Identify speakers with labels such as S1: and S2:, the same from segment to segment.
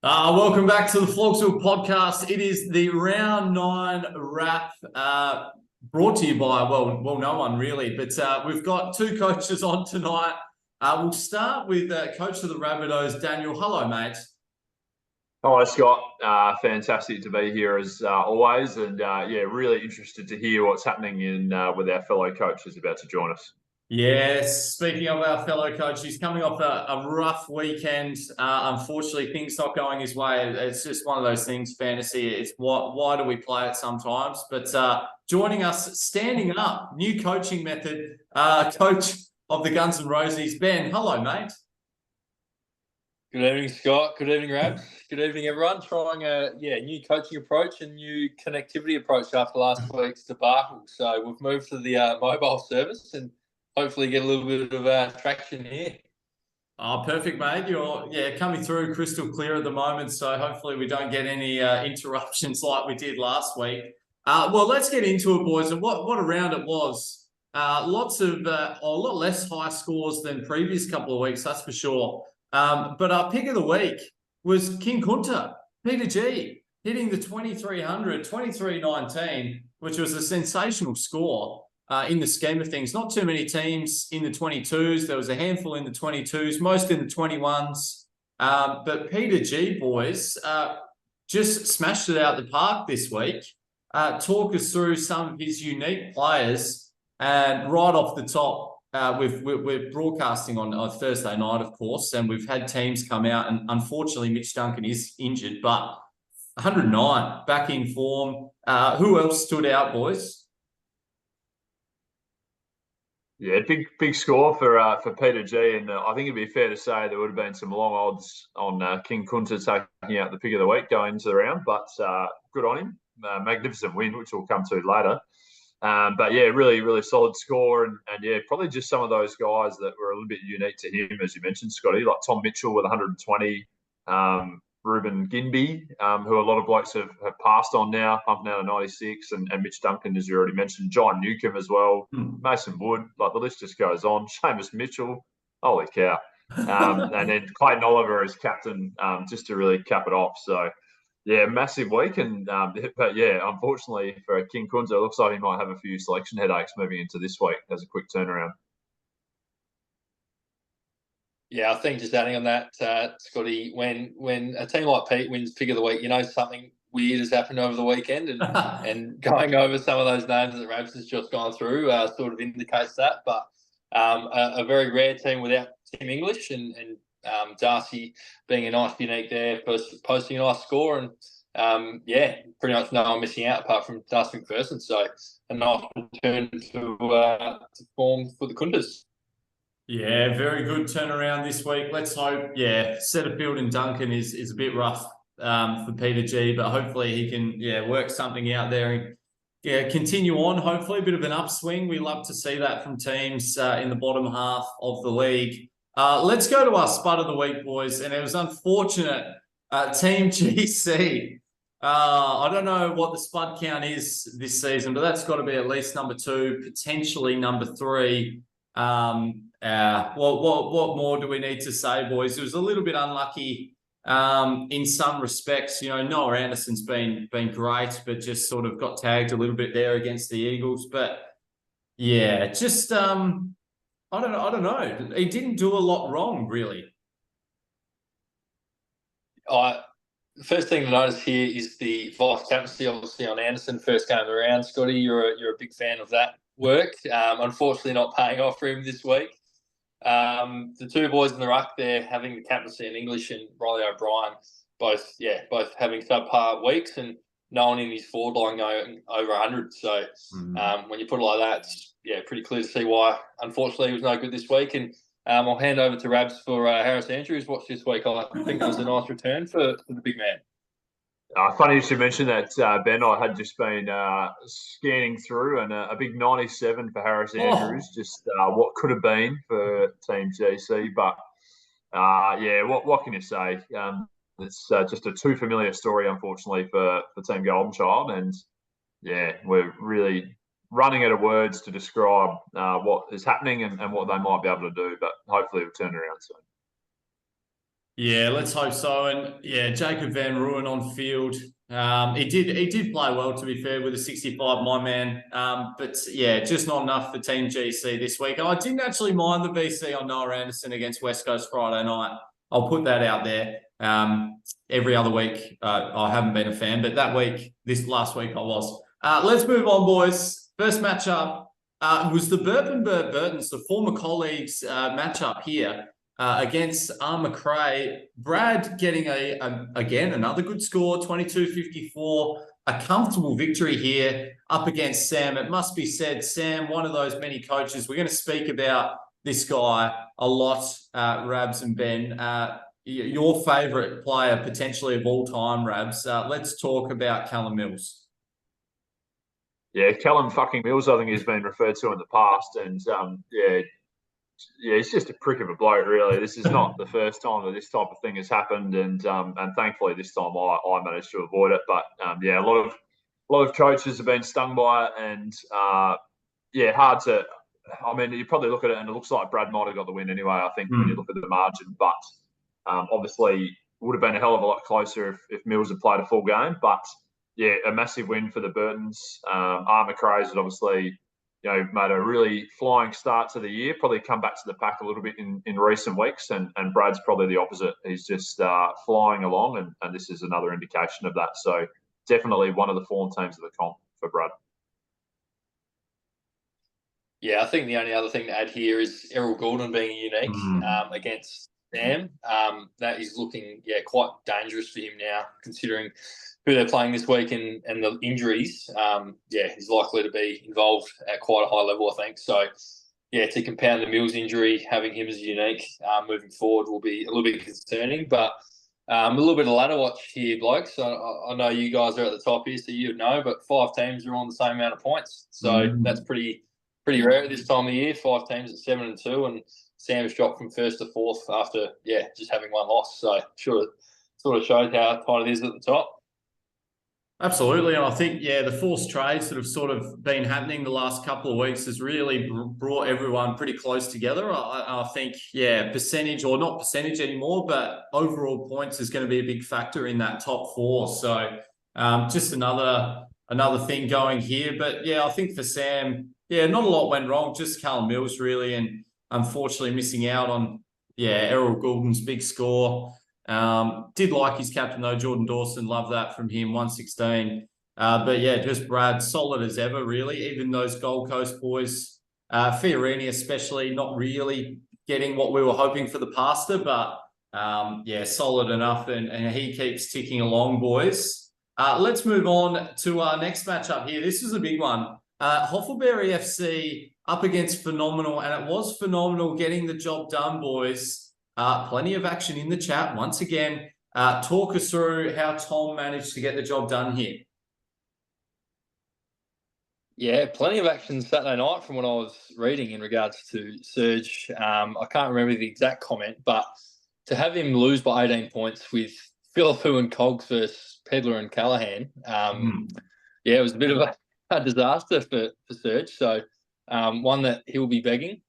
S1: Welcome back to the Flogsville podcast. It is the round 9 wrap brought to you by, well, no one really, but we've got two coaches on tonight. We'll start with coach of the Rabbitohs, Daniel. Hello, mate.
S2: Hi, Scott. Fantastic to be here as always, and really interested to hear what's happening with our fellow coach who's about to join us.
S1: Yes, speaking of our fellow coach, he's coming off a rough weekend. Unfortunately, things not going his way. It's just one of those things, fantasy. It's why do we play it sometimes? But joining us, standing up, new coaching method, coach of the Guns N' Roses, Ben. Hello, mate.
S3: Good evening, Scott. Good evening, Rabs. Good evening, everyone. Trying a new coaching approach and new connectivity approach after last week's debacle. So we've moved to the mobile service and hopefully get a little bit of traction here.
S1: Oh, perfect, mate. You're coming through crystal clear at the moment, so hopefully we don't get any interruptions like we did last week. Well, let's get into it, boys. And what a round it was. Lots of a lot less high scores than previous couple of weeks, that's for sure. But our pick of the week was King Kunta, Peter G, hitting the 2300, 2319, which was a sensational score. In the scheme of things, not too many teams in the 22s. There was a handful in the 22s, most in the 21s. But Peter G, boys, just smashed it out the park this week. Talk us through some of his unique players. And right off the top, we're broadcasting on Thursday night, of course, and we've had teams come out. And unfortunately, Mitch Duncan is injured, but 109, back in form. Who else stood out, boys?
S2: Yeah, big score for Peter G, and I think it'd be fair to say there would have been some long odds on King Kunta taking out the pick of the week going into the round, but good on him. Magnificent win, which we'll come to later. But yeah, really solid score, and probably just some of those guys that were a little bit unique to him, as you mentioned, Scotty, like Tom Mitchell with 120. Ruben Ginby, who a lot of blokes have passed on now, pumping out a 96, and Mitch Duncan, as you already mentioned, John Newcomb as well, Mason Wood, like the list just goes on. Seamus Mitchell, holy cow. And then Clayton Oliver as captain, just to really cap it off. So, yeah, massive week. But yeah, unfortunately for King Kunta, it looks like he might have a few selection headaches moving into this week as a quick turnaround.
S3: Yeah, I think just adding on that, Scotty, when a team like Pete wins pick of the week, you know something weird has happened over the weekend, and going over some of those names that Rabs has just gone through sort of indicates that. But a very rare team without Tim English and Darcy being a nice unique there, posting a nice score, and pretty much no one missing out apart from Darcy McPherson. So a nice return to form for the Kuntas.
S1: Yeah, very good turnaround this week. Let's hope, Setterfield and Duncan is a bit rough for Peter G, but hopefully he can, work something out there and continue on. Hopefully a bit of an upswing. We love to see that from teams in the bottom half of the league. Let's go to our spud of the week, boys, and it was unfortunate. Team GC. I don't know what the spud count is this season, but that's got to be at least number 2, potentially number 3. What more do we need to say, boys? It was a little bit unlucky in some respects. You know, Noah Anderson's been great, but just sort of got tagged a little bit there against the Eagles. But yeah, just I don't know. He didn't do a lot wrong, really.
S3: The first thing to notice here is the vice captaincy, obviously, on Anderson. First game around, Scotty, you're a big fan of that work. Unfortunately, not paying off for him this week. The two boys in the ruck there having the captaincy in English and Riley O'Brien, both having subpar weeks, and no one in his forward line going over 100. So when you put it like that, it's pretty clear to see why, unfortunately, he was no good this week. And I'll hand over to Rabs for Harris Andrews. Watch this week. I think it was a nice return for the big man.
S2: Funny you should mention that, Ben. I had just been scanning through, and a big 97 for Harris Andrews, just what could have been for Team GC. But, what can you say? It's just a too familiar story, unfortunately, for Team Golden Child. And, we're really running out of words to describe what is happening and what they might be able to do. But hopefully it'll turn around soon.
S1: Yeah, let's hope so. And yeah, Jacob Van Ruin on field. He did play well, to be fair, with a 65, my man. But yeah, just not enough for Team GC this week. I didn't actually mind the VC on Noah Anderson against West Coast Friday night. I'll put that out there. Every other week, I haven't been a fan, but this last week I was. Let's move on, boys. First matchup was the Burtons, the former colleagues matchup here. Against McRae. Brad getting again another good score, 22-54, a comfortable victory here up against Sam. It must be said, Sam, one of those many coaches. We're going to speak about this guy a lot, Rabs and Ben. Your favourite player potentially of all time, Rabs. Let's talk about Callum Mills.
S2: Yeah, Callum fucking Mills, I think he's been referred to in the past, and yeah, he's just a prick of a bloke, really. This is not the first time that this type of thing has happened, and thankfully this time I managed to avoid it. But yeah, a lot of coaches have been stung by it, and yeah, hard to. I mean, you probably look at it, and it looks like Brad might have got the win anyway. I think when you look at the margin, but obviously would have been a hell of a lot closer if Mills had played a full game. But yeah, a massive win for the Burtons. McRae's had obviously, made a really flying start to the year, probably come back to the pack a little bit in recent weeks, and Brad's probably the opposite. He's just flying along, and this is another indication of that. So definitely one of the form teams of the comp for Brad.
S3: Yeah, I think the only other thing to add here is Errol Gordon being unique against Sam. That is looking, quite dangerous for him now, considering who they're playing this week and the injuries. He's likely to be involved at quite a high level, I think. So, yeah, to compound the Mills injury, having him as unique moving forward will be a little bit concerning. But a little bit of ladder watch here, blokes. I know you guys are at the top here, so you'd know, but 5 teams are on the same amount of points. So that's pretty rare at this time of year. 5 teams at 7 and 2, and Sam's dropped from 1st to 4th after just having 1 loss. So sure, it sort of shows how tight it is at the top.
S1: Absolutely. And I think, the forced trades that have sort of been happening the last couple of weeks has really brought everyone pretty close together. I think, percentage, or not percentage anymore, but overall points is going to be a big factor in that top 4. So just another thing going here. But I think for Sam, not a lot went wrong, just Callum Mills really, and unfortunately missing out on, Errol Gordon's big score. Did like his captain though, Jordan Dawson. Love that from him, 116. But just Brad, solid as ever, really. Even those Gold Coast boys, Fiorini especially, not really getting what we were hoping for the pasta, but solid enough, and he keeps ticking along, boys. Let's move on to our next matchup here. This is a big one. Hoffelberry FC up against Phenomenal, and it was Phenomenal getting the job done, boys. Plenty of action in the chat. Once again, talk us through how Tom managed to get the job done here.
S3: Yeah, plenty of action Saturday night from what I was reading in regards to Serge. I can't remember the exact comment, but to have him lose by 18 points with Philippou and Cogs versus Pedler and Callahan, it was a bit of a disaster for Serge. So one that he'll be begging.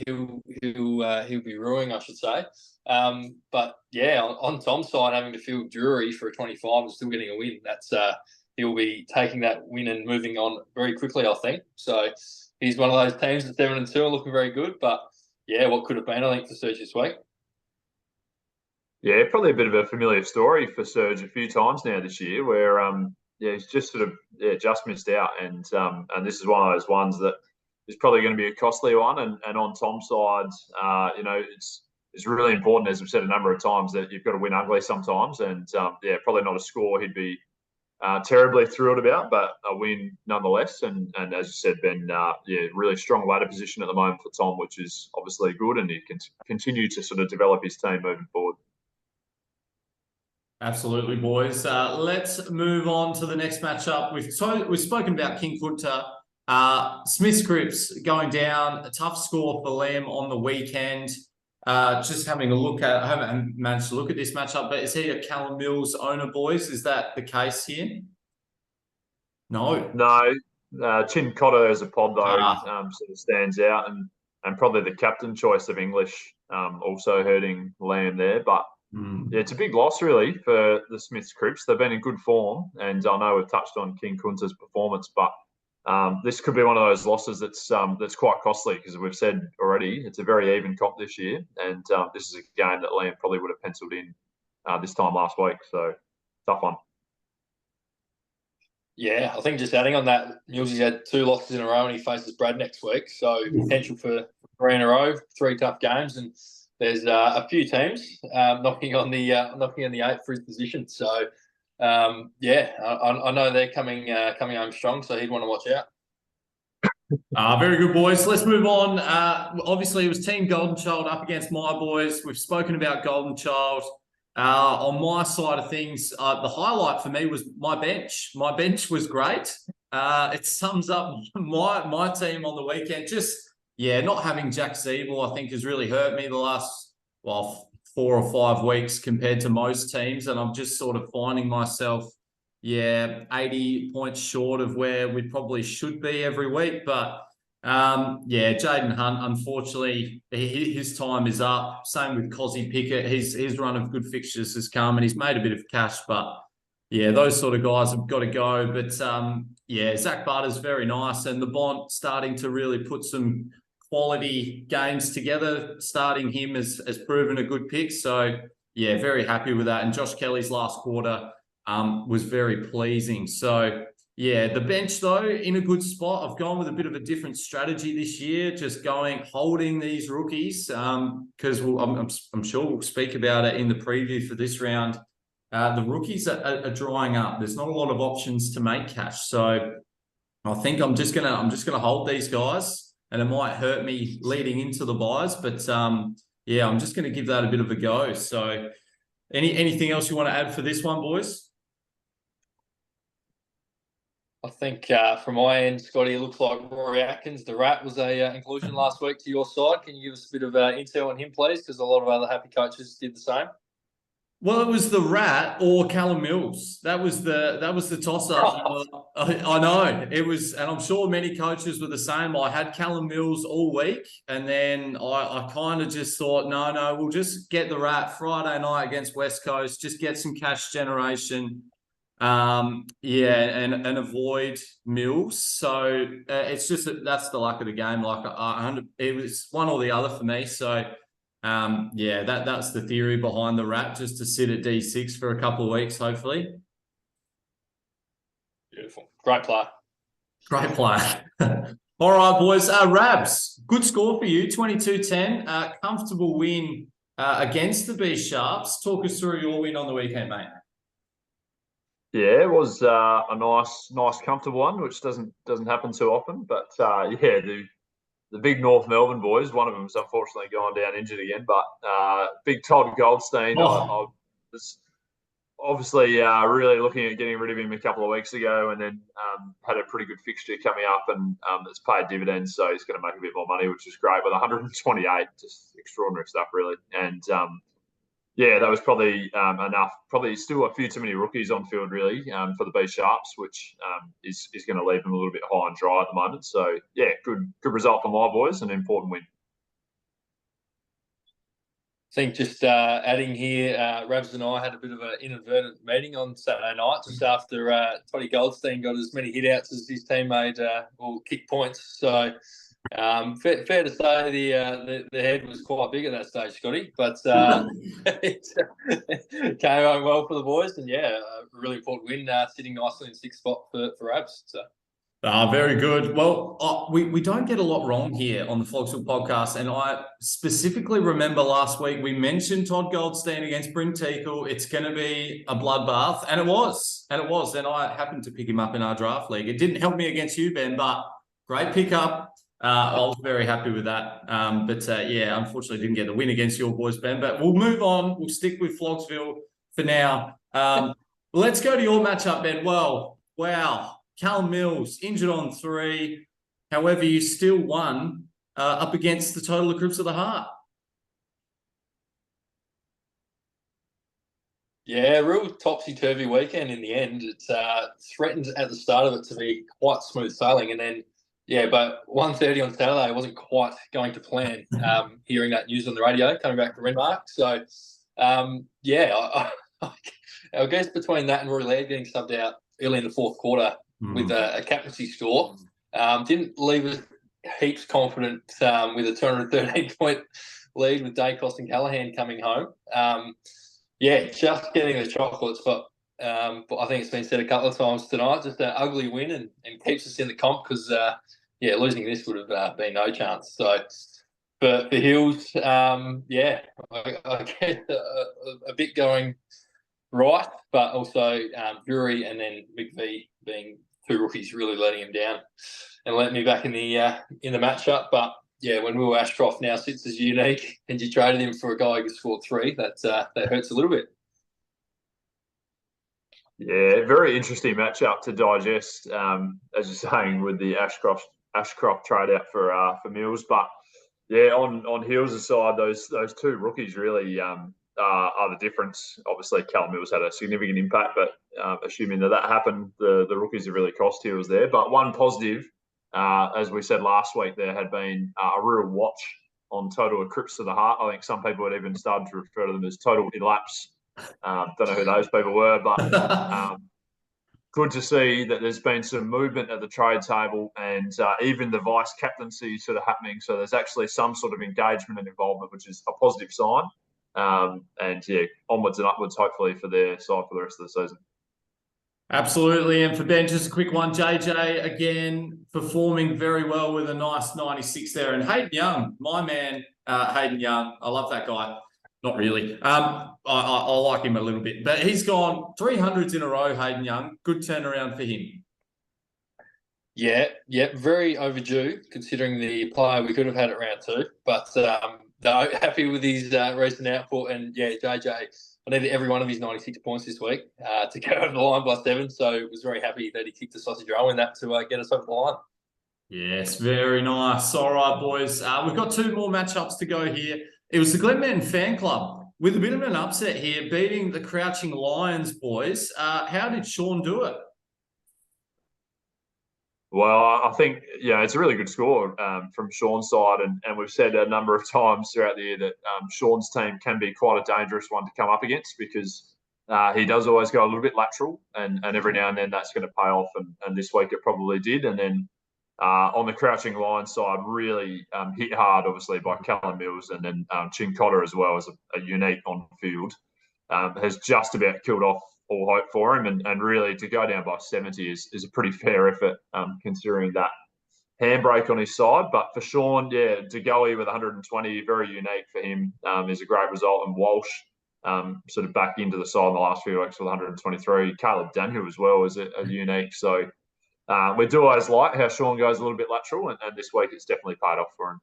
S3: He'll be ruining, I should say. But on Tom's side, having to field Drury for a 25 and still getting a win, that's he'll be taking that win and moving on very quickly, I think. So he's one of those teams at 7 and 2 and looking very good. But what could have been, I think, for Serge this week.
S2: Yeah, probably a bit of a familiar story for Serge a few times now this year, where he's just sort of just missed out, and this is one of those ones that is probably going to be a costly one. And on Tom's side, it's really important, as we've said a number of times, that you've got to win ugly sometimes. And probably not a score he'd be terribly thrilled about, but a win nonetheless. And as you said, Ben, really strong ladder position at the moment for Tom, which is obviously good, and he can continue to sort of develop his team moving forward.
S1: Absolutely, boys. Let's move on to the next matchup. We've spoken about King Kunta. Smith's Cripps going down, a tough score for Liam on the weekend. Just having a look I haven't managed to look at this matchup, but is he a Callum Mills owner, boys? Is that the case here? No.
S2: Chin Cotter as a pod though sort of stands out, and probably the captain choice of English also hurting Liam there. But Yeah, it's a big loss really for the Smiths Crips. They've been in good form, and I know we've touched on King Kunta's performance, but this could be one of those losses that's quite costly because we've said already it's a very even comp this year, and this is a game that Liam probably would have penciled in this time last week. So tough one.
S3: Yeah, I think just adding on that, Millsy's had 2 losses in a row and he faces Brad next week. So potential for 3 in a row, 3 tough games, and there's a few teams knocking on the 8th for his position. So yeah, I know they're coming home strong, so he'd want to watch out.
S1: Very good, boys. Let's move on. Obviously, it was Team Golden Child up against my boys. We've spoken about Golden Child. On my side of things, the highlight for me was my bench. My bench was great. It sums up my team on the weekend. Just, not having Jack Siebel, I think, has really hurt me the last, 4 or 5 weeks compared to most teams. And I'm just sort of finding myself, 80 points short of where we probably should be every week. But Jaden Hunt, unfortunately, his time is up. Same with Cozzy Pickett. His run of good fixtures has come and he's made a bit of cash. But those sort of guys have got to go. But Zach Butter's very nice, and the Bont starting to really put some quality games together. Starting him has proven a good pick. So very happy with that. And Josh Kelly's last quarter was very pleasing. So the bench, though, in a good spot. I've gone with a bit of a different strategy this year, just holding these rookies, because I'm sure we'll speak about it in the preview for this round. The rookies are drying up. There's not a lot of options to make cash. So I think I'm just gonna hold these guys, and it might hurt me leading into the buys, but I'm just gonna give that a bit of a go. So anything else you want to add for this one, boys?
S3: I think from my end, Scotty, it looks like Rory Atkins, the Rat, was a inclusion last week to your side. Can you give us a bit of intel on him, please? Because a lot of other happy coaches did the same.
S1: Well, it was the Rat or Callum Mills. That was the toss-up. I know it was, and I'm sure many coaches were the same. I had Callum Mills all week, and then I kind of just thought, no, we'll just get the Rat Friday night against West Coast. Just get some cash generation. And avoid Mills. So it's just that's the luck of the game. It was one or the other for me. So that's the theory behind the Rat, just to sit at D6 for a couple of weeks, hopefully.
S3: Beautiful, great play.
S1: Great play. All right, boys. Rabs, good score for you, 22-10. Comfortable win against the B Sharps. Talk us through your win on the weekend, mate.
S2: Yeah, it was a nice, comfortable one, which doesn't happen too often. But the big North Melbourne boys, one of them's unfortunately gone down injured again. But big Todd Goldstein, I was obviously really looking at getting rid of him a couple of weeks ago, and then had a pretty good fixture coming up, and it's paid dividends, so he's going to make a bit more money, which is great. With 128, just extraordinary stuff, really. And that was probably enough. Probably still a few too many rookies on field, really, for the B Sharps, which is going to leave them a little bit high and dry at the moment. So, good result for my boys, an important win.
S3: I think just adding here, Rabs and I had a bit of an inadvertent meeting on Saturday night, just after Toddy Goldstein got as many hit-outs as his team made or kick points. So fair to say the head was quite big at that stage, Scotty, but it came home well for the boys, and a really important win, sitting nicely in 6th spot for Rabs. So.
S1: Very good. Well, we don't get a lot wrong here on the Flogsville podcast, and I specifically remember last week we mentioned Todd Goldstein against Bryn Teakle. It's going to be a bloodbath, and it was. And I happened to pick him up in our draft league. It didn't help me against you, Ben, but great pickup. I was very happy with that. Unfortunately didn't get the win against your boys, Ben. But we'll move on. We'll stick with Flogsville for now. Let's go to your matchup, Ben. Well, wow. Callum Mills, injured on 3. However, you still won up against the Total Eclipse of the Heart.
S3: Yeah, real topsy-turvy weekend in the end. It threatened at the start of it to be quite smooth sailing, and then but 1:30 on Saturday wasn't quite going to plan. Hearing that news on the radio, coming back from Renmark. So, I guess between that and Rory Laird getting subbed out early in the fourth quarter with a captaincy score, didn't leave us heaps confident with a 213-point lead with Dacos and Callaghan coming home. Just getting the chocolates, but I think it's been said a couple of times tonight, just an ugly win and keeps us in the comp because, losing this would have been no chance. So for Hills, I get a bit going right, but also Drury and then McVee being two rookies really letting him down and letting me back in the matchup. But when Will Ashcroft now sits as unique and you traded him for a guy who scored 3, that hurts a little bit.
S2: Yeah, very interesting matchup to digest, as you're saying, with the Ashcroft trade out for Mills. But on Hills' side, those two rookies really are the difference. Obviously, Callum Mills had a significant impact, but assuming that happened, the rookies have really cost Hills there. But one positive, as we said last week, there had been a real watch on total eclipse of the heart. I think some people had even started to refer to them as total elapse. Don't know who those people were, but good to see that there's been some movement at the trade table and even the vice captaincy sort of happening. So there's actually some sort of engagement and involvement, which is a positive sign. Onwards and upwards, hopefully, for their side for the rest of the season.
S1: Absolutely. And for Ben, just a quick one. JJ, again, performing very well with a nice 96 there. And Hayden Young, my man, Hayden Young, I love that guy. Not really. I like him a little bit. But he's gone 300s in a row, Hayden Young. Good turnaround for him.
S3: Yeah, very overdue considering the player we could have had at round 2. But no, happy with his recent output. And JJ, I needed every one of his 96 points this week to go over the line by 7. So was very happy that he kicked the sausage roll in that to get us over the line.
S1: Yes, very nice. All right, boys. We've got 2 more matchups to go here. It was the Glenman Fan Club with a bit of an upset here, beating the Crouching Lions, boys. How did Sean do it?
S2: Well, I think, it's a really good score from Sean's side. And we've said a number of times throughout the year that Sean's team can be quite a dangerous one to come up against because he does always go a little bit lateral and every now and then that's going to pay off. And this week it probably did. And then on the Crouching Lions side, really hit hard, obviously, by Callum Mills and then Chin Cotter as well as a unique on field. Has just about killed off all hope for him, and really to go down by 70 is a pretty fair effort considering that handbrake on his side. But for Sean, to go with 120, very unique for him, is a great result. And Walsh sort of back into the side in the last few weeks with 123. Caleb Daniel as well is a unique. So we do always like how Sean goes a little bit lateral, and this week it's definitely paid off for him.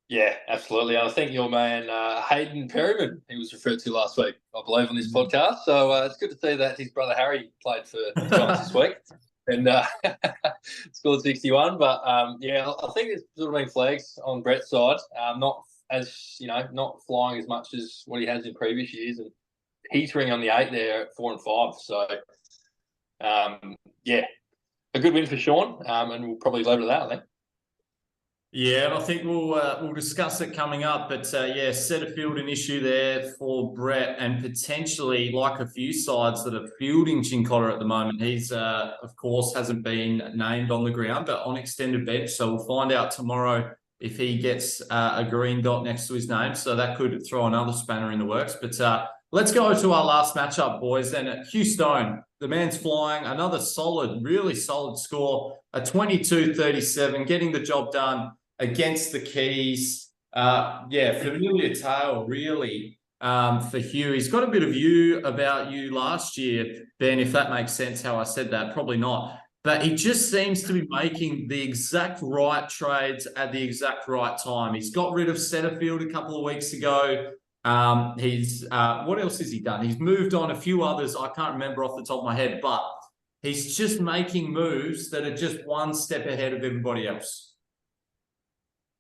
S3: Yeah, absolutely. And I think your man, Hayden Perryman, he was referred to last week, I believe, on this podcast. So it's good to see that his brother Harry played for the Giants this week and scored 61. But, I think there's sort of been flags on Brett's side, not flying as much as what he has in previous years and petering on the 8 there at 4 and 5. So, a good win for Sean, and we'll probably leave it at that, I think.
S1: Yeah, and I think we'll discuss it coming up. But Setterfield an issue there for Brett, and potentially like a few sides that are fielding Chin Cotter at the moment. He's of course hasn't been named on the ground, but on extended bench. So we'll find out tomorrow if he gets a green dot next to his name. So that could throw another spanner in the works. But let's go to our last matchup, boys. And Hugh Stone, the man's flying. Another really solid score. A 22-37, getting the job done against the Keys. Familiar tale, really, for Hugh. He's got a bit of about you last year, Ben, if that makes sense how I said that. Probably not. But he just seems to be making the exact right trades at the exact right time. He's got rid of Setterfield a couple of weeks ago. He's what else has he done? He's moved on a few others. I can't remember off the top of my head, but he's just making moves that are just one step ahead of everybody else.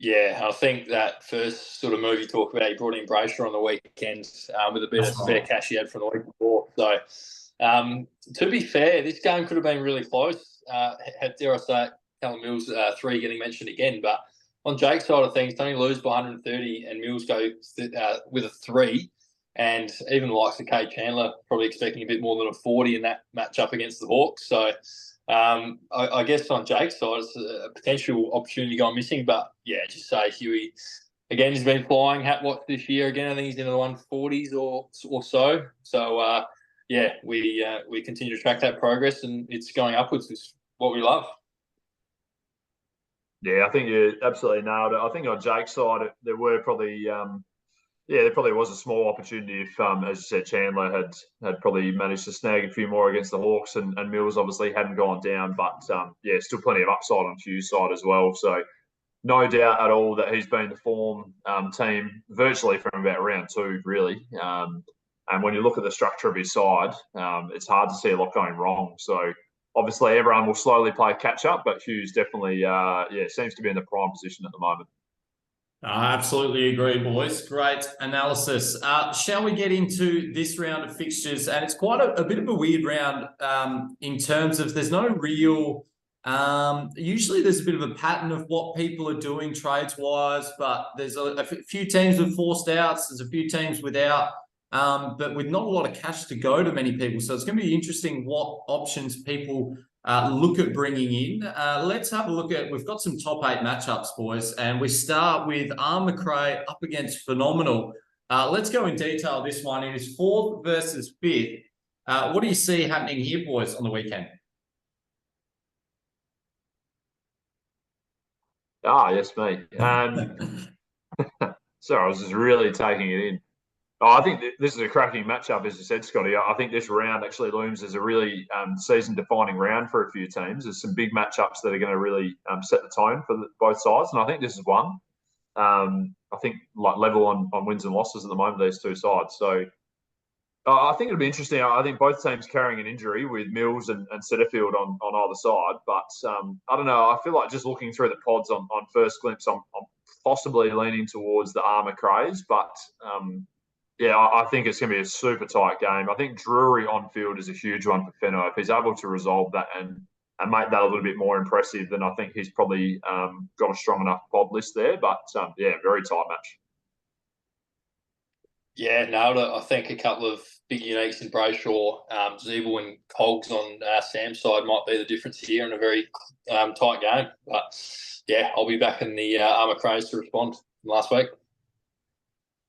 S3: Yeah, I think that first sort of move you talk about, he brought in Brayshaw on the weekend with a bit of spare cash he had from the week before. So, to be fair, this game could have been really close. Dare I say it, Callum Mills 3 getting mentioned again, but on Jake's side of things, Tony lose by 130 and Mills go with a 3. And even the likes of Kate Chandler probably expecting a bit more than a 40 in that matchup against the Hawks. So I guess on Jake's side, it's a potential opportunity gone missing. But yeah, just say Huey, again, he's been flying hat watch this year. Again, I think he's in the 140s or so. So yeah, we continue to track that progress, and it's going upwards. Is what we love.
S2: Yeah, I think you absolutely nailed it. I think on Jake's side, there were probably there probably was a small opportunity if, as you said, Chandler had probably managed to snag a few more against the Hawks, and Mills obviously hadn't gone down. But still plenty of upside on Hugh's side as well. So no doubt at all that he's been the form team virtually from about round 2, really. And when you look at the structure of his side, it's hard to see a lot going wrong. So obviously everyone will slowly play catch up, but Hughes definitely seems to be in the prime position at the moment.
S1: I absolutely agree, boys. Great analysis. Shall we get into this round of fixtures? And it's quite a bit of a weird round in terms of there's no real... usually there's a bit of a pattern of what people are doing trades-wise, but there's a few teams with forced outs. There's a few teams without, but with not a lot of cash to go to many people. So it's going to be interesting what options people look at bringing in. Let's have a look at, we've got some top 8 matchups, boys, and we start with McRae up against Phenomenal. Let's go in detail this one. It is 4th versus 5th. What do you see happening here, boys, on the weekend?
S2: Yes, me. Sorry, I was just really taking it in. I think this is a cracking matchup, as you said, Scotty. I think this round actually looms as a really season-defining round for a few teams. There's some big matchups that are going to really set the tone for both sides, and I think this is one. I think like level on wins and losses at the moment, these two sides. So I think it'll be interesting. I think both teams carrying an injury with Mills and Setterfield on either side. But I don't know. I feel like just looking through the pods on first glimpse, I'm possibly leaning towards the Armour craze, but I think it's going to be a super tight game. I think Drury on field is a huge one for Fenno. If he's able to resolve that and make that a little bit more impressive, then I think he's probably got a strong enough pod list there. But very tight match.
S3: Yeah, nailed it. I think a couple of big uniques in Brayshaw, Zeeble and Cogs on Sam's side might be the difference here in a very tight game. But yeah, I'll be back in the Armour craze to respond from last week.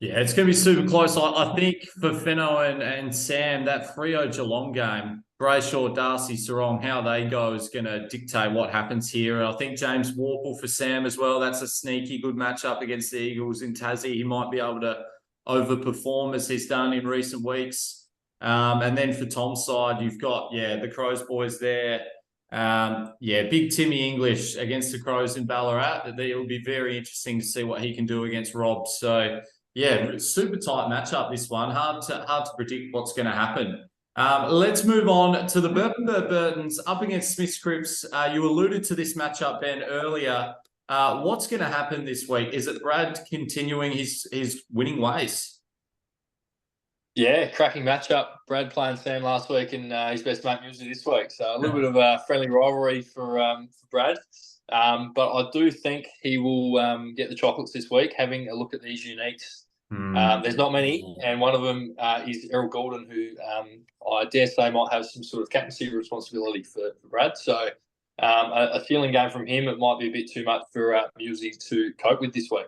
S1: Yeah, it's going to be super close. I think for Fenno and Sam, that Freo Geelong game, Brayshaw, Darcy, Sarong, how they go is going to dictate what happens here. I think James Warple for Sam as well. That's a sneaky good matchup against the Eagles in Tassie. He might be able to overperform as he's done in recent weeks. And then for Tom's side, you've got, the Crows boys there. Big Timmy English against the Crows in Ballarat. It'll be very interesting to see what he can do against Rob. So, super tight matchup, this one. Hard to predict what's going to happen. Let's move on to the Burtons up against Smith Cripps. You alluded to this matchup, Ben, earlier. What's going to happen this week? Is it Brad continuing his winning ways?
S3: Yeah, cracking matchup. Brad playing Sam last week and his best mate Musi this week. So a little bit of a friendly rivalry for Brad. But I do think he will get the chocolates this week, having a look at these uniques. There's not many, and one of them is Errol Golden, who I dare say might have some sort of captaincy responsibility for Brad. So a feeling game from him, it might be a bit too much for Musi to cope with this week.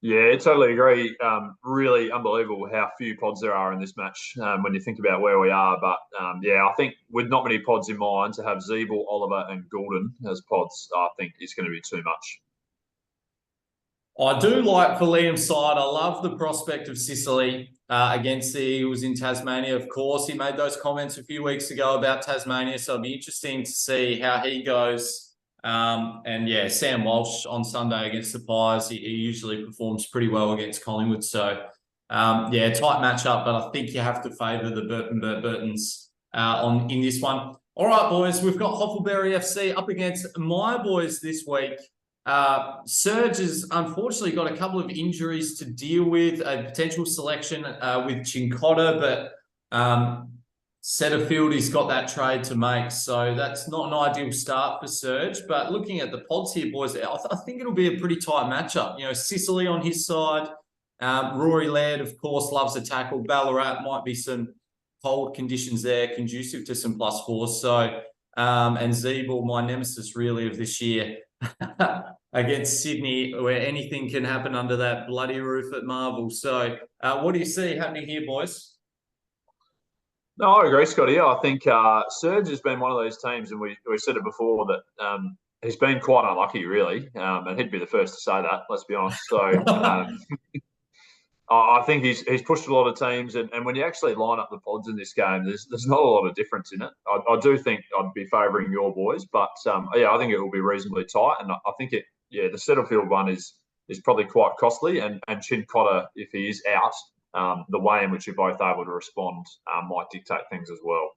S2: Yeah, I totally agree. Really unbelievable how few pods there are in this match when you think about where we are. But I think with not many pods in mind, to have Zeeble, Oliver and Goulden as pods, I think is going to be too much.
S1: I do like for Liam's side. I love the prospect of Sicily against the Eagles in Tasmania. Of course, he made those comments a few weeks ago about Tasmania, so it'll be interesting to see how he goes. Sam Walsh on Sunday against the Pies. He usually performs pretty well against Collingwood. So, tight matchup, but I think you have to favour the Burtons in this one. All right, boys, we've got Hoffleberry FC up against my boys this week. Serge has unfortunately got a couple of injuries to deal with, a potential selection with Chincotta, but Setterfield, he's got that trade to make, so that's not an ideal start for Serge. But looking at the pods here, boys, I think it'll be a pretty tight matchup. You know, Sicily on his side, Rory Laird, of course, loves a tackle. Ballarat might be some cold conditions there, conducive to some +4s. So, and Zeeble, my nemesis really of this year, against Sydney, where anything can happen under that bloody roof at Marvel. So, what do you see happening here, boys?
S2: No, I agree, Scotty. I think Serge has been one of those teams, and we said it before, that he's been quite unlucky, really. And he'd be the first to say that, let's be honest. So I think he's pushed a lot of teams, and when you actually line up the pods in this game, there's not a lot of difference in it. I do think I'd be favouring your boys, but I think it will be reasonably tight, and I think the Setterfield one is probably quite costly, and Chin Cotter, if he is out, the way in which you're both able to respond might dictate things as well.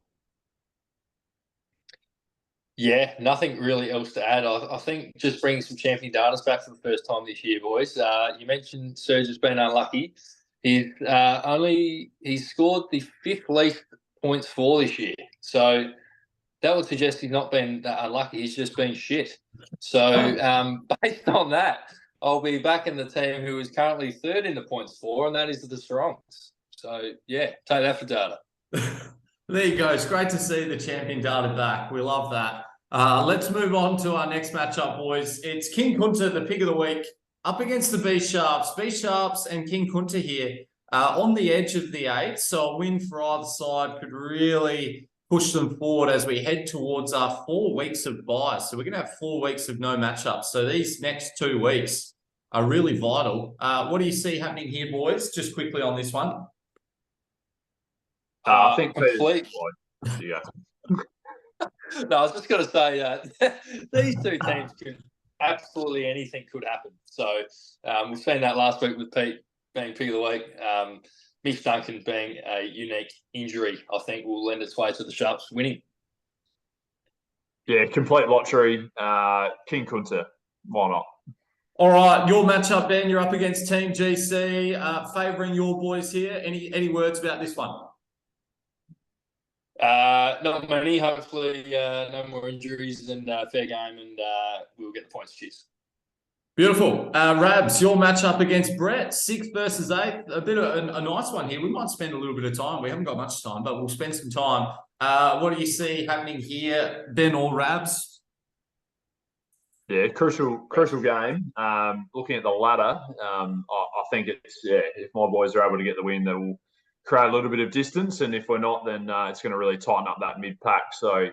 S3: Yeah, nothing really else to add. I think just bringing some champion data back for the first time this year, boys. You mentioned Serge has been unlucky. He's scored the 5th least points for this year. So that would suggest he's not been that unlucky. He's just been shit. So based on that, I'll be back in the team who is currently 3rd in the points for, and that is the Strongs. So, yeah, take that for data.
S1: There you go. It's great to see the champion data back. We love that. Let's move on to our next matchup, boys. It's King Kunta, the pick of the week, up against the B Sharps. B Sharps and King Kunta here on the edge of the 8. So a win for either side could really push them forward as we head towards our 4 weeks of buys. So we're going to have 4 weeks of no matchups. So these next 2 weeks are really vital. What do you see happening here, boys? Just quickly on this one.
S2: I think
S3: complete.
S2: Yeah.
S3: No, I was just going to say these 2 teams absolutely anything could happen. So we've seen that last week with Pete being pick of the week. Mitch Duncan being a unique injury, I think, will lend its way to the Sharps winning.
S2: Yeah, complete lottery. King Kunta, why not?
S1: All right, your matchup, Ben. You're up against Team GC, favouring your boys here. Any words about this one?
S3: Not many. Hopefully, no more injuries and fair game, and we'll get the points. Cheers.
S1: Beautiful. Rabs, your matchup against Brett, 6th versus 8th. A bit of a nice one here. We might spend a little bit of time. We haven't got much time, but we'll spend some time. What do you see happening here, Ben or Rabs?
S2: Yeah, crucial game. Looking at the ladder, I think it's if my boys are able to get the win, that will create a little bit of distance, and if we're not, then it's going to really tighten up that mid pack. So,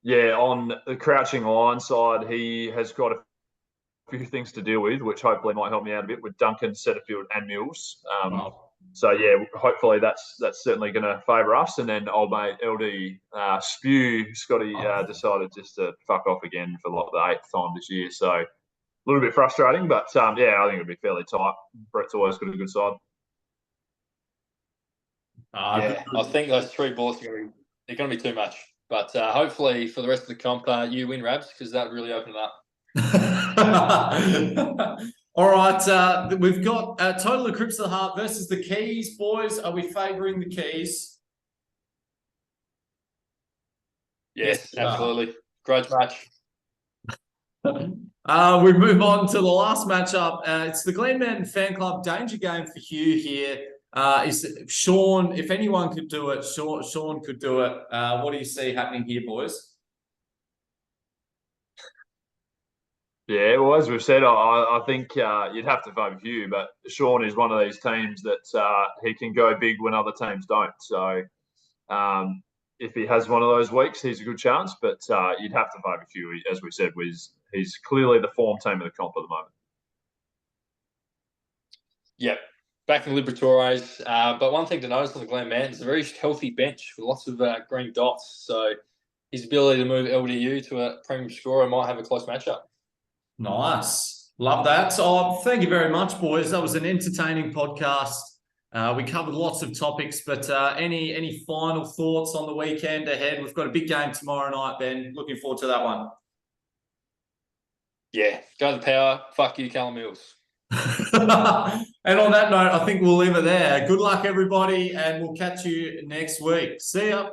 S2: yeah, on the Crouching Lion side, he has got a few things to deal with, which hopefully might help me out a bit with Duncan, Setterfield, and Mills. So yeah, hopefully that's certainly going to favour us. And then old mate LD Scotty decided just to fuck off again for like the 8th time this year. So a little bit frustrating, but I think it'll be fairly tight. Brett's always got a good side.
S3: I think those 3 balls are going to be too much. But hopefully for the rest of the comp, you win, Rabs, because that would really open it up.
S1: All right, we've got Total Eclipse of the Heart versus the Keys. Boys, are we favouring the Keys?
S3: Yes, absolutely. Grudge match.
S1: We move on to the last matchup. It's the Glenman Fan Club Danger Game for Hugh here. Is Sean, if anyone could do it, Sean could do it. What do you see happening here, boys?
S2: Yeah, well, as we've said, I think you'd have to vote Hugh, but Sean is one of these teams that he can go big when other teams don't. So if he has one of those weeks, he's a good chance, but you'd have to vote Hugh. As we said, he's clearly the form team of the comp at the moment.
S3: Yep, back in Liberatores. But one thing to notice on the Glen Man is a very healthy bench with lots of green dots. So his ability to move LDU to a premium scorer might have a close matchup.
S1: Nice. Love that. Oh, thank you very much, boys. That was an entertaining podcast. We covered lots of topics, but any final thoughts on the weekend ahead? We've got a big game tomorrow night, Ben. Looking forward to that one.
S3: Yeah, go to the power. Fuck you, Callum Mills.
S1: And on that note, I think we'll leave it there. Good luck, everybody, and we'll catch you next week. See ya.